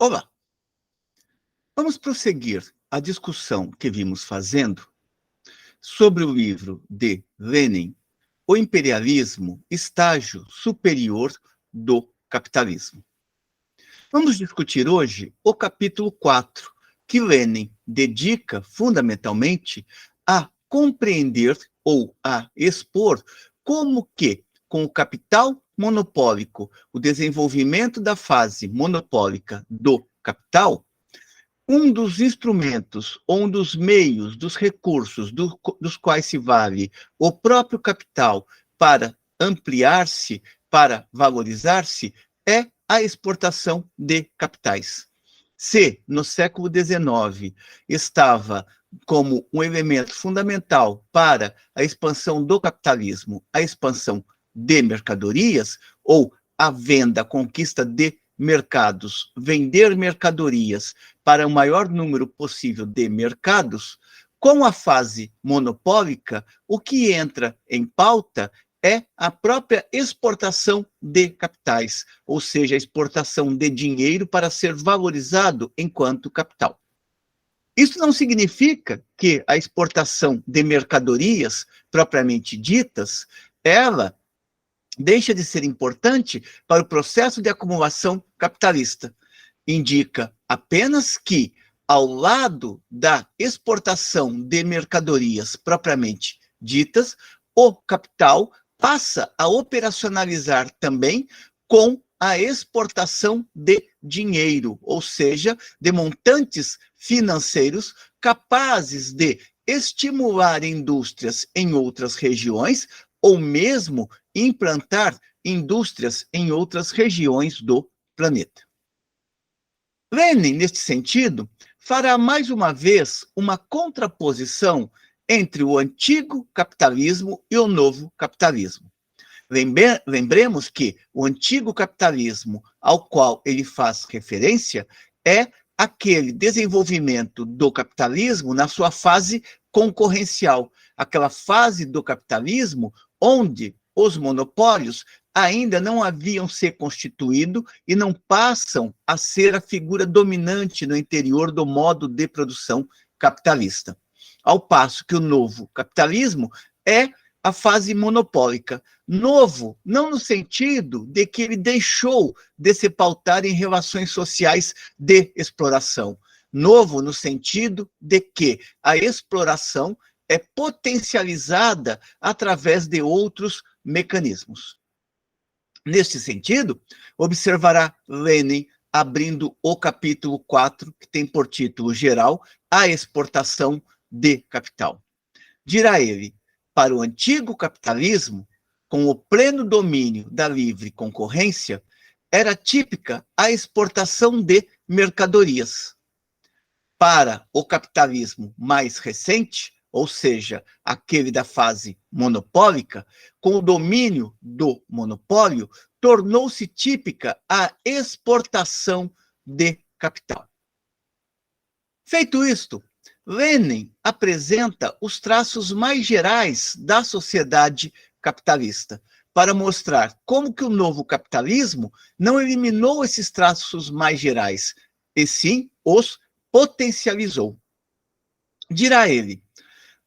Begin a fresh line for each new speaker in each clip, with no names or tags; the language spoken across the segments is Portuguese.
Olá, vamos prosseguir a discussão que vimos fazendo sobre o livro de Lenin, O Imperialismo, Estágio Superior do Capitalismo. Vamos discutir hoje o capítulo 4, que Lenin dedica fundamentalmente a compreender ou a expor como que, com o capital monopólico, o desenvolvimento da fase monopólica do capital, um dos instrumentos, ou um dos meios, dos recursos dos quais se vale o próprio capital para ampliar-se, para valorizar-se, é a exportação de capitais. Se no século XIX estava como um elemento fundamental para a expansão do capitalismo, a expansão de mercadorias, ou a venda, a conquista de mercados, vender mercadorias para o maior número possível de mercados, com a fase monopólica, o que entra em pauta é a própria exportação de capitais, ou seja, a exportação de dinheiro para ser valorizado enquanto capital. Isso não significa que a exportação de mercadorias propriamente ditas, ela deixa de ser importante para o processo de acumulação capitalista. Indica apenas que, ao lado da exportação de mercadorias propriamente ditas, o capital passa a operacionalizar também com a exportação de dinheiro, ou seja, de montantes financeiros capazes de estimular indústrias em outras regiões ou mesmo implantar indústrias em outras regiões do planeta. Lenin, neste sentido, fará mais uma vez uma contraposição entre o antigo capitalismo e o novo capitalismo. Lembremos que o antigo capitalismo ao qual ele faz referência é aquele desenvolvimento do capitalismo na sua fase concorrencial, aquela fase do capitalismo onde os monopólios ainda não haviam se constituído e não passam a ser a figura dominante no interior do modo de produção capitalista. Ao passo que o novo capitalismo é a fase monopólica. Novo, não no sentido de que ele deixou de se pautar em relações sociais de exploração. Novo no sentido de que a exploração é potencializada através de outros mecanismos. Neste sentido, observará Lenin abrindo o capítulo 4, que tem por título geral a exportação de capital. Dirá ele: para o antigo capitalismo, com o pleno domínio da livre concorrência, era típica a exportação de mercadorias. Para o capitalismo mais recente, ou seja, aquele da fase monopólica, com o domínio do monopólio, tornou-se típica a exportação de capital. Feito isto, Lenin apresenta os traços mais gerais da sociedade capitalista, para mostrar como que o novo capitalismo não eliminou esses traços mais gerais, e sim os potencializou. Dirá ele: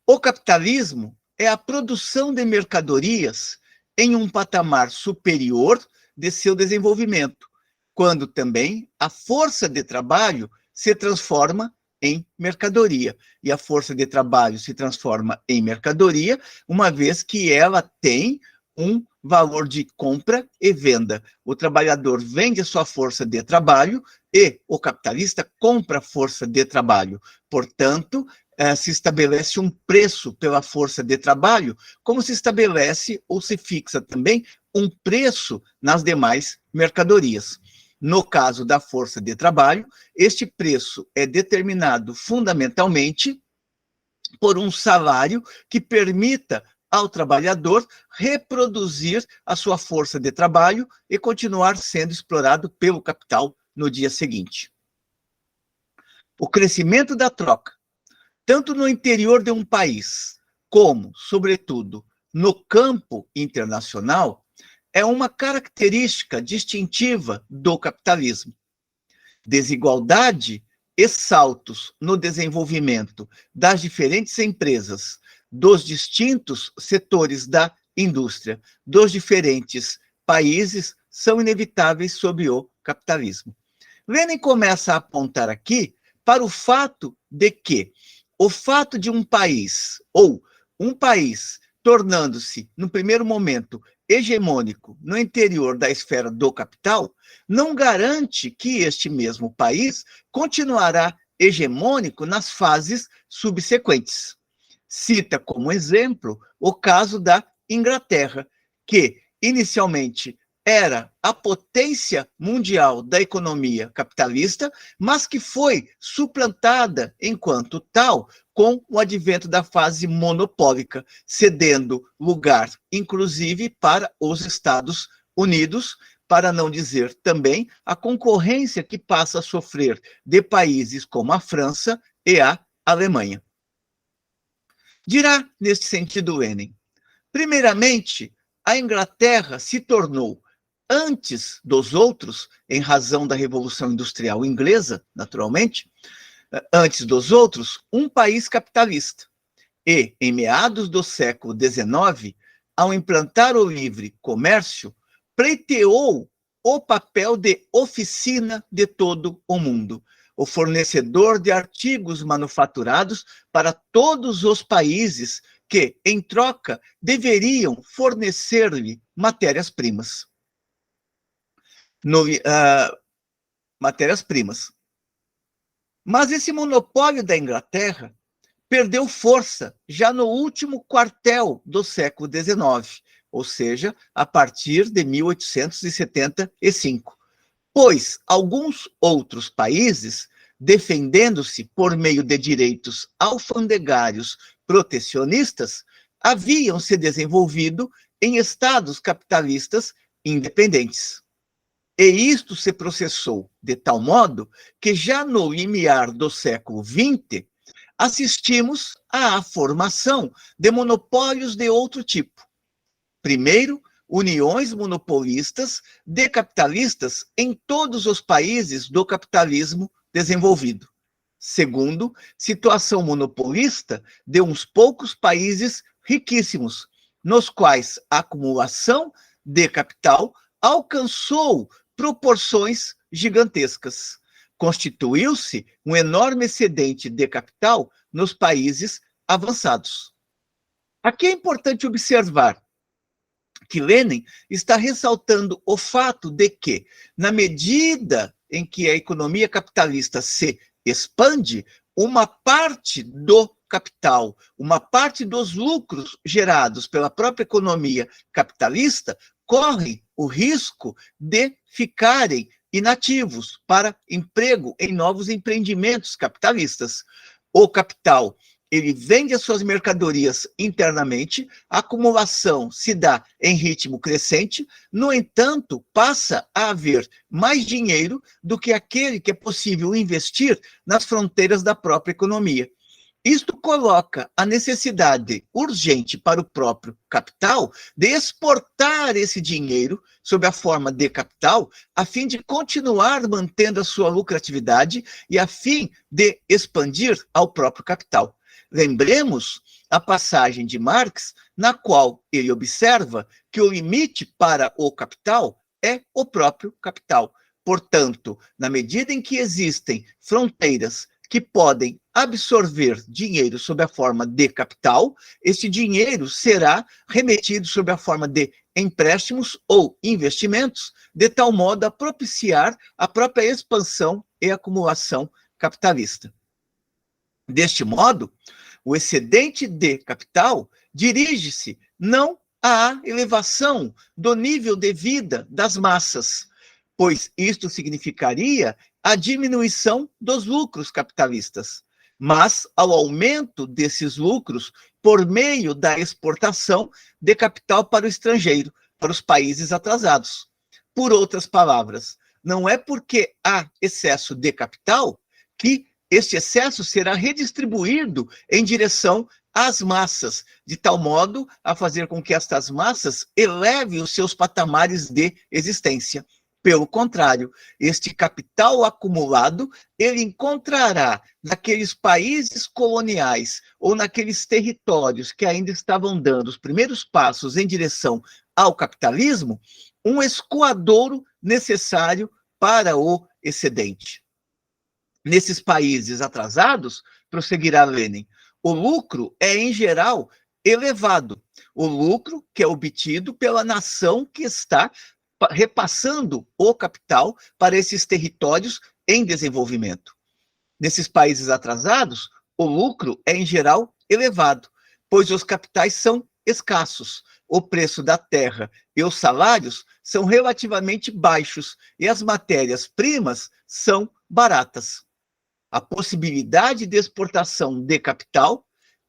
o capitalismo é a produção de mercadorias em um patamar superior de seu desenvolvimento, quando também a força de trabalho se transforma em mercadoria. E a força de trabalho se transforma em mercadoria, uma vez que ela tem um valor de compra e venda. O trabalhador vende a sua força de trabalho e o capitalista compra a força de trabalho. Portanto, se estabelece um preço pela força de trabalho, como se estabelece ou se fixa também um preço nas demais mercadorias. No caso da força de trabalho, este preço é determinado fundamentalmente por um salário que permita ao trabalhador reproduzir a sua força de trabalho e continuar sendo explorado pelo capital no dia seguinte. O crescimento da troca, tanto no interior de um país, como, sobretudo, no campo internacional, é uma característica distintiva do capitalismo. desigualdade e saltos no desenvolvimento das diferentes empresas, dos distintos setores da indústria, dos diferentes países, são inevitáveis sob o capitalismo. Lenin começa a apontar aqui para o fato de que o fato de um país, ou um país tornando-se, no primeiro momento, hegemônico no interior da esfera do capital, não garante que este mesmo país continuará hegemônico nas fases subsequentes. Cita como exemplo o caso da Inglaterra, que inicialmente era a potência mundial da economia capitalista, mas que foi suplantada enquanto tal com o advento da fase monopólica, cedendo lugar, inclusive, para os Estados Unidos, para não dizer também a concorrência que passa a sofrer de países como a França e a Alemanha. Dirá, neste sentido, Lenin, primeiramente, a Inglaterra se tornou, antes dos outros, em razão da Revolução Industrial Inglesa, naturalmente, antes dos outros, um país capitalista. E, em meados do século XIX, ao implantar o livre comércio, pleiteou o papel de oficina de todo o mundo, o fornecedor de artigos manufaturados para todos os países que, em troca, deveriam fornecer-lhe matérias-primas. Matérias-primas. Mas esse monopólio da Inglaterra perdeu força já no último quartel do século XIX, ou seja, a partir de 1875, pois alguns outros países, defendendo-se por meio de direitos alfandegários protecionistas, haviam se desenvolvido em estados capitalistas independentes. E isto se processou de tal modo que já no limiar do século XX, assistimos à formação de monopólios de outro tipo. Primeiro, uniões monopolistas de capitalistas em todos os países do capitalismo desenvolvido. Segundo, situação monopolista de uns poucos países riquíssimos, nos quais a acumulação de capital alcançou proporções gigantescas. Constituiu-se um enorme excedente de capital nos países avançados. Aqui é importante observar que Lenin está ressaltando o fato de que, na medida em que a economia capitalista se expande, uma parte do capital, uma parte dos lucros gerados pela própria economia capitalista corre o risco de ficarem inativos para emprego em novos empreendimentos capitalistas. O capital, ele vende as suas mercadorias internamente, a acumulação se dá em ritmo crescente, no entanto, passa a haver mais dinheiro do que aquele que é possível investir nas fronteiras da própria economia. Isto coloca a necessidade urgente para o próprio capital de exportar esse dinheiro sob a forma de capital, a fim de continuar mantendo a sua lucratividade e a fim de expandir ao próprio capital. Lembremos a passagem de Marx, na qual ele observa que o limite para o capital é o próprio capital. Portanto, na medida em que existem fronteiras que podem absorver dinheiro sob a forma de capital, esse dinheiro será remetido sob a forma de empréstimos ou investimentos, de tal modo a propiciar a própria expansão e acumulação capitalista. Deste modo, o excedente de capital dirige-se não à elevação do nível de vida das massas, pois isto significaria a diminuição dos lucros capitalistas, mas ao aumento desses lucros por meio da exportação de capital para o estrangeiro, para os países atrasados. Por outras palavras, não é porque há excesso de capital que este excesso será redistribuído em direção às massas, de tal modo a fazer com que estas massas elevem os seus patamares de existência. Pelo contrário, este capital acumulado, ele encontrará naqueles países coloniais ou naqueles territórios que ainda estavam dando os primeiros passos em direção ao capitalismo, um escoadouro necessário para o excedente. Nesses países atrasados, prosseguirá Lenin, o lucro é, em geral, elevado. O lucro que é obtido pela nação que está repassando o capital para esses territórios em desenvolvimento. Nesses países atrasados, o lucro é, em geral, elevado, pois os capitais são escassos, o preço da terra e os salários são relativamente baixos e as matérias-primas são baratas. A possibilidade de exportação de capital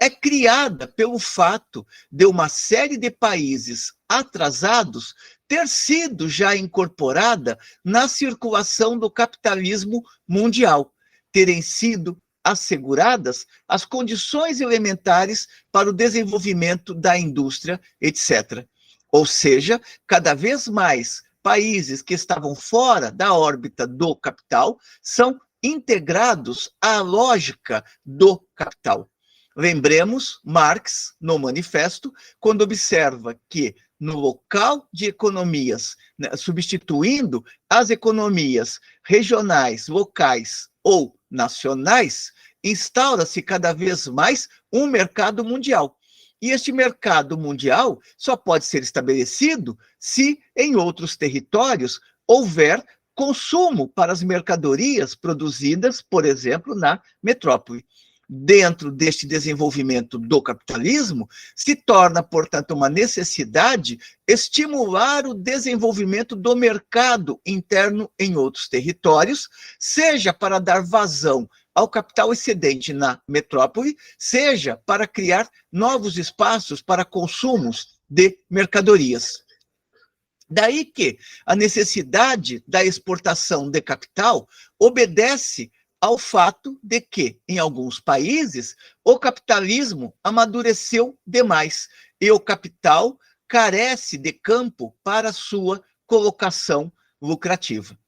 é criada pelo fato de uma série de países atrasados ter sido já incorporada na circulação do capitalismo mundial, terem sido asseguradas as condições elementares para o desenvolvimento da indústria, etc. Ou seja, cada vez mais países que estavam fora da órbita do capital são integrados à lógica do capital. Lembremos Marx, no Manifesto, quando observa que no local de economias, substituindo as economias regionais, locais ou nacionais, instaura-se cada vez mais um mercado mundial. E este mercado mundial só pode ser estabelecido se em outros territórios houver consumo para as mercadorias produzidas, por exemplo, na metrópole. Dentro deste desenvolvimento do capitalismo, se torna, portanto, uma necessidade estimular o desenvolvimento do mercado interno em outros territórios, seja para dar vazão ao capital excedente na metrópole, seja para criar novos espaços para consumos de mercadorias. Daí que a necessidade da exportação de capital obedece ao fato de que, em alguns países, o capitalismo amadureceu demais e o capital carece de campo para sua colocação lucrativa.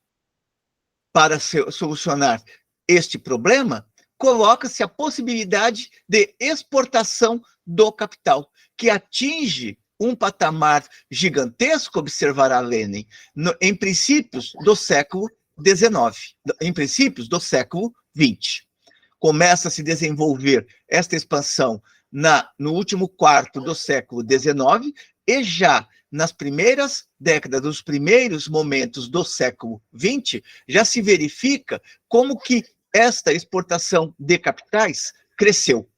Para solucionar este problema, coloca-se a possibilidade de exportação do capital, que atinge um patamar gigantesco, observará Lenin, em princípios do século XIX, em princípios do século XX. Começa a se desenvolver esta expansão no último quarto do século XIX e já nas primeiras décadas, nos primeiros momentos do século XX, já se verifica como que esta exportação de capitais cresceu.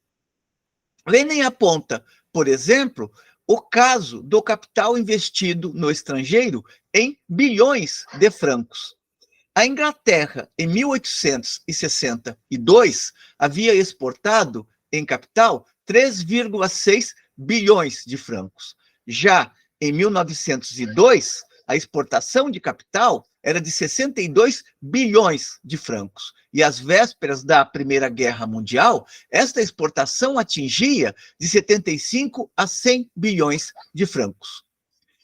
Lenin aponta, por exemplo, o caso do capital investido no estrangeiro em bilhões de francos. A Inglaterra, em 1862, havia exportado em capital 3,6 bilhões de francos. Já em 1902, a exportação de capital era de 62 bilhões de francos. E às vésperas da Primeira Guerra Mundial, esta exportação atingia de 75 a 100 bilhões de francos.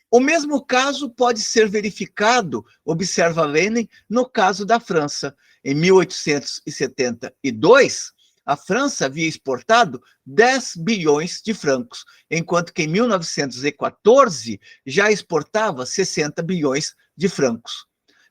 O mesmo caso pode ser verificado, observa Lenin, no caso da França. Em 1872, a França havia exportado 10 bilhões de francos, enquanto que em 1914 já exportava 60 bilhões de francos.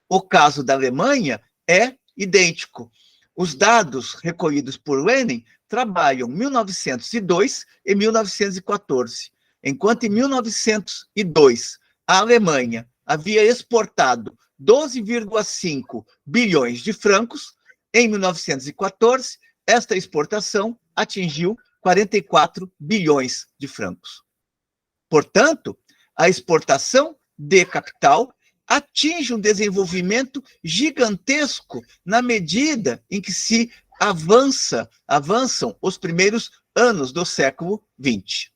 O caso da Alemanha é idêntico. Os dados recolhidos por Lenin trabalham 1902 e 1914. Enquanto em 1902 a Alemanha havia exportado 12,5 bilhões de francos, em 1914 esta exportação atingiu 44 bilhões de francos. Portanto, a exportação de capital atinge um desenvolvimento gigantesco na medida em que se avançam os primeiros anos do século XX.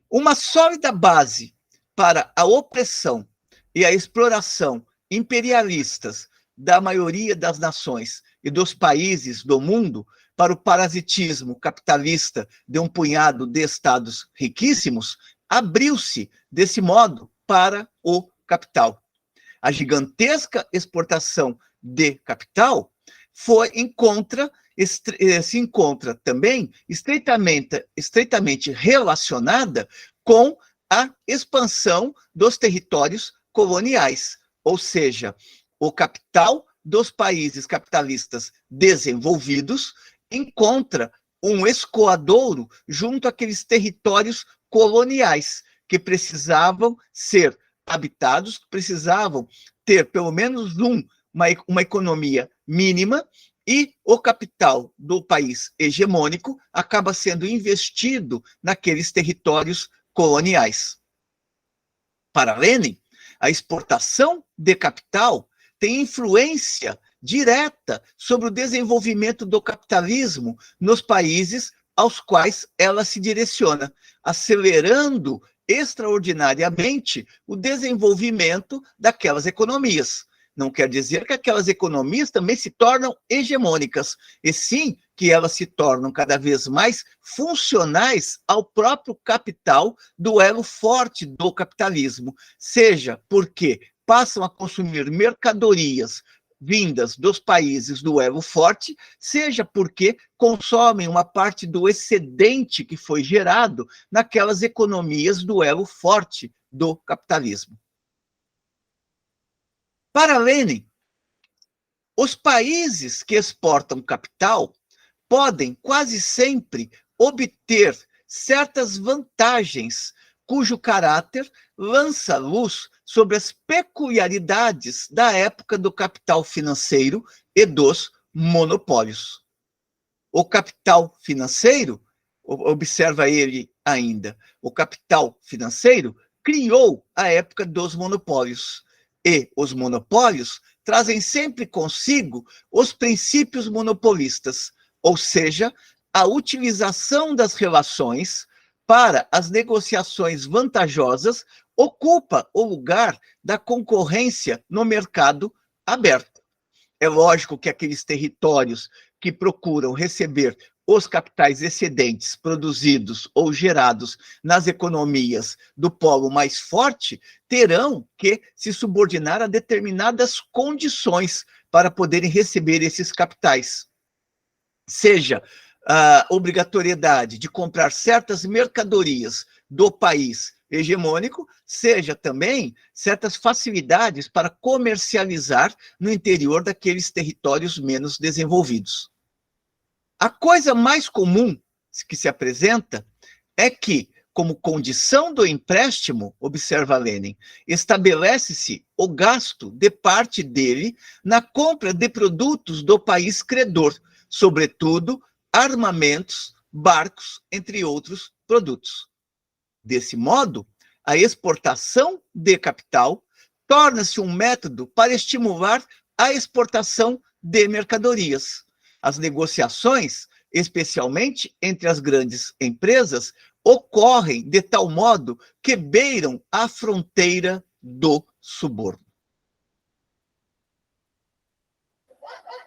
Uma sólida base para a opressão e a exploração imperialistas da maioria das nações e dos países do mundo para o parasitismo capitalista de um punhado de estados riquíssimos abriu-se, desse modo, para o capital. A gigantesca exportação de capital se encontra também estreitamente relacionada com a expansão dos territórios coloniais, ou seja, o capital dos países capitalistas desenvolvidos encontra um escoadouro junto àqueles territórios coloniais que precisavam ser habitados, precisavam ter pelo menos uma economia mínima, e o capital do país hegemônico acaba sendo investido naqueles territórios coloniais. Para Lenin, a exportação de capital tem influência direta sobre o desenvolvimento do capitalismo nos países aos quais ela se direciona, acelerando extraordinariamente o desenvolvimento daquelas economias. Não quer dizer que aquelas economias também se tornam hegemônicas, e sim que elas se tornam cada vez mais funcionais ao próprio capital do elo forte do capitalismo, seja porque passam a consumir mercadorias vindas dos países do elo forte, seja porque consomem uma parte do excedente que foi gerado naquelas economias do elo forte do capitalismo. Para Lenin, os países que exportam capital podem quase sempre obter certas vantagens cujo caráter lança luz sobre as peculiaridades da época do capital financeiro e dos monopólios. O capital financeiro, observa ele ainda, o capital financeiro criou a época dos monopólios. E os monopólios trazem sempre consigo os princípios monopolistas, ou seja, a utilização das relações para as negociações vantajosas ocupa o lugar da concorrência no mercado aberto. É lógico que aqueles territórios que procuram receber os capitais excedentes produzidos ou gerados nas economias do polo mais forte terão que se subordinar a determinadas condições para poderem receber esses capitais. Seja a obrigatoriedade de comprar certas mercadorias do país hegemônico, seja também certas facilidades para comercializar no interior daqueles territórios menos desenvolvidos. A coisa mais comum que se apresenta é que, como condição do empréstimo, observa Lenin, estabelece-se o gasto de parte dele na compra de produtos do país credor, sobretudo armamentos, barcos, entre outros produtos. Desse modo, a exportação de capital torna-se um método para estimular a exportação de mercadorias. As negociações, especialmente entre as grandes empresas, ocorrem de tal modo que beiram a fronteira do suborno.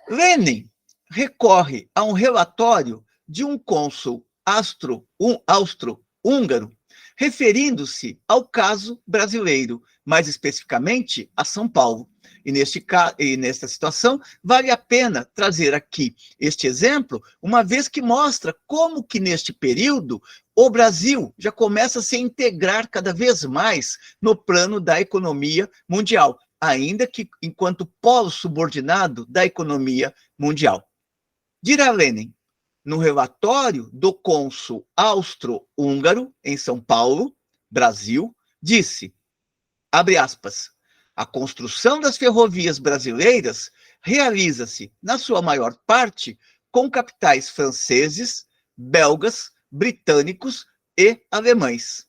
Lenin recorre a um relatório de um cônsul austro-húngaro, referindo-se ao caso brasileiro, mais especificamente a São Paulo. E nesta situação, vale a pena trazer aqui este exemplo, uma vez que mostra como que neste período o Brasil já começa a se integrar cada vez mais no plano da economia mundial, ainda que enquanto polo subordinado da economia mundial. Dirá Lenin, no relatório do cônsul austro-húngaro em São Paulo, Brasil, disse, abre aspas, a construção das ferrovias brasileiras realiza-se, na sua maior parte, com capitais franceses, belgas, britânicos e alemães.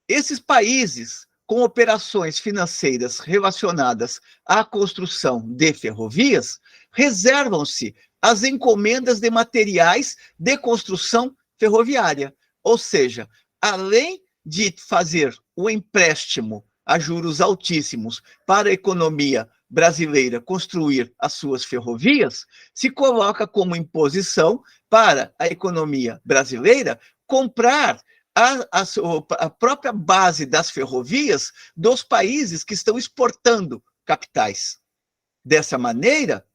Esses países, com operações financeiras relacionadas à construção de ferrovias, reservam-se as encomendas de materiais de construção ferroviária, ou seja, além de fazer o empréstimo a juros altíssimos para a economia brasileira construir as suas ferrovias, se coloca como imposição para a economia brasileira comprar a própria base das ferrovias dos países que estão exportando capitais. Dessa maneira,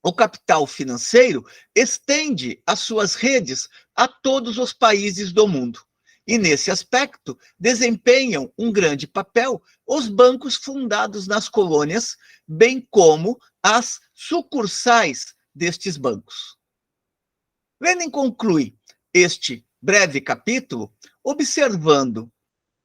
o capital financeiro estende as suas redes a todos os países do mundo. E, nesse aspecto, desempenham um grande papel os bancos fundados nas colônias, bem como as sucursais destes bancos. Lenin conclui este breve capítulo observando,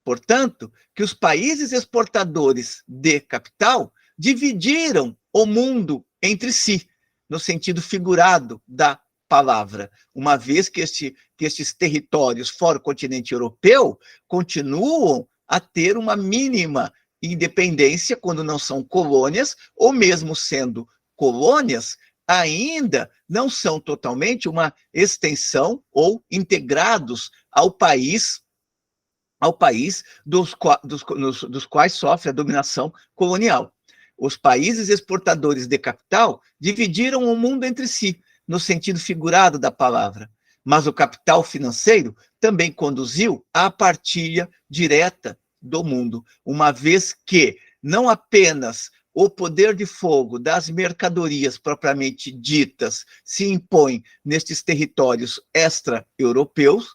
portanto, que os países exportadores de capital dividiram o mundo entre si, no sentido figurado da palavra, uma vez que estes territórios fora o continente europeu continuam a ter uma mínima independência quando não são colônias, ou mesmo sendo colônias, ainda não são totalmente uma extensão ou integrados ao país dos quais sofre a dominação colonial. Os países exportadores de capital dividiram o mundo entre si, no sentido figurado da palavra, mas o capital financeiro também conduziu à partilha direta do mundo, uma vez que não apenas o poder de fogo das mercadorias propriamente ditas se impõe nestes territórios extra-europeus,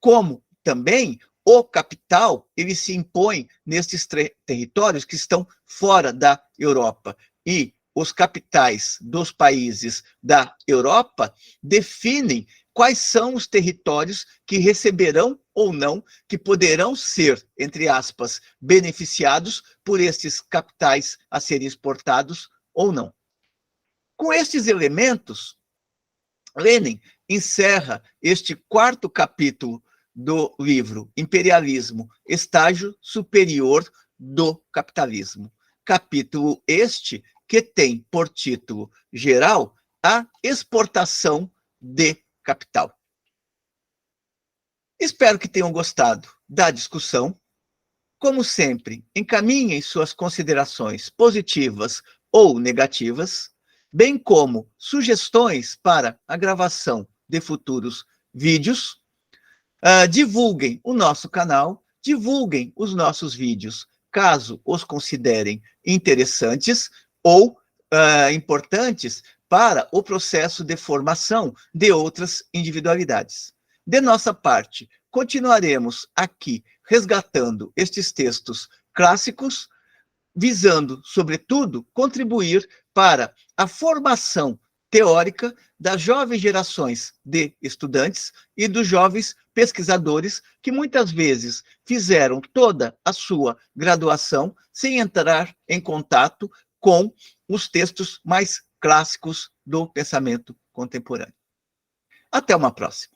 como também o capital ele se impõe nestes territórios que estão fora da Europa. E os capitais dos países da Europa definem quais são os territórios que receberão ou não, que poderão ser, entre aspas, beneficiados por estes capitais a serem exportados ou não. Com estes elementos, Lenin encerra este quarto capítulo do livro Imperialismo, Estágio Superior do Capitalismo. Capítulo este que tem por título geral a exportação de capital. Espero que tenham gostado da discussão. Como sempre, encaminhem suas considerações positivas ou negativas, bem como sugestões para a gravação de futuros vídeos. Divulguem o nosso canal, divulguem os nossos vídeos, caso os considerem interessantes ou importantes para o processo de formação de outras individualidades. De nossa parte, continuaremos aqui resgatando estes textos clássicos, visando, sobretudo, contribuir para a formação teórica das jovens gerações de estudantes e dos jovens pesquisadores que muitas vezes fizeram toda a sua graduação sem entrar em contato com os textos mais clássicos do pensamento contemporâneo. Até uma próxima.